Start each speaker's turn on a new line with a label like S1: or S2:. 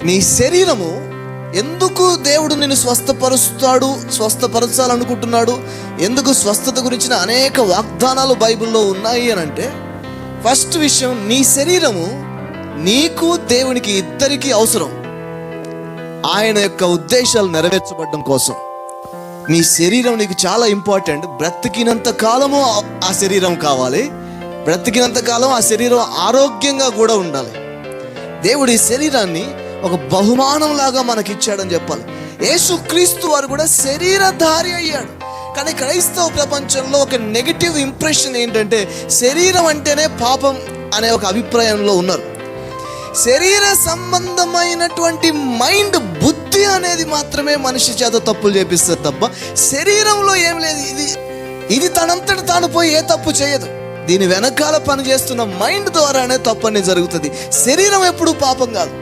S1: నీ శరీరము ఎందుకు దేవుడు నిన్ను స్వస్థపరచాలనుకుంటున్నాడు, ఎందుకు స్వస్థత గురించిన అనేక వాగ్దానాలు బైబిల్లో ఉన్నాయి అని అంటే, ఫస్ట్ విషయం, నీ శరీరము నీకు దేవునికి ఇద్దరికీ అవసరం. ఆయన యొక్క ఉద్దేశాలు నెరవేర్చబడడం కోసం నీ శరీరం నీకు చాలా ఇంపార్టెంట్. బ్రతికినంత కాలము ఆ శరీరం కావాలి, బ్రతికినంత కాలం ఆ శరీరం ఆరోగ్యంగా కూడా ఉండాలి. దేవుడు ఈ శరీరాన్ని ఒక బహుమానం లాగా మనకిచ్చాడని చెప్పాలి. యేసుక్రీస్తు వారు కూడా శరీరధారి అయ్యాడు. కానీ క్రైస్తవ ప్రపంచంలో ఒక నెగిటివ్ ఇంప్రెషన్ ఏంటంటే, శరీరం అంటేనే పాపం అనే ఒక అభిప్రాయంలో ఉన్నారు. శరీర సంబంధమైనటువంటి మైండ్, బుద్ధి అనేది మాత్రమే మనిషి చేత తప్పులు చేపిస్తుంది తప్ప శరీరంలో ఏం లేదు. ఇది తనంతట తాను పోయి ఏ తప్పు చేయదు. దీని వెనకాల పనిచేస్తున్న మైండ్ ద్వారానే తప్పు అనేది జరుగుతుంది. శరీరం ఎప్పుడూ పాపం కాదు.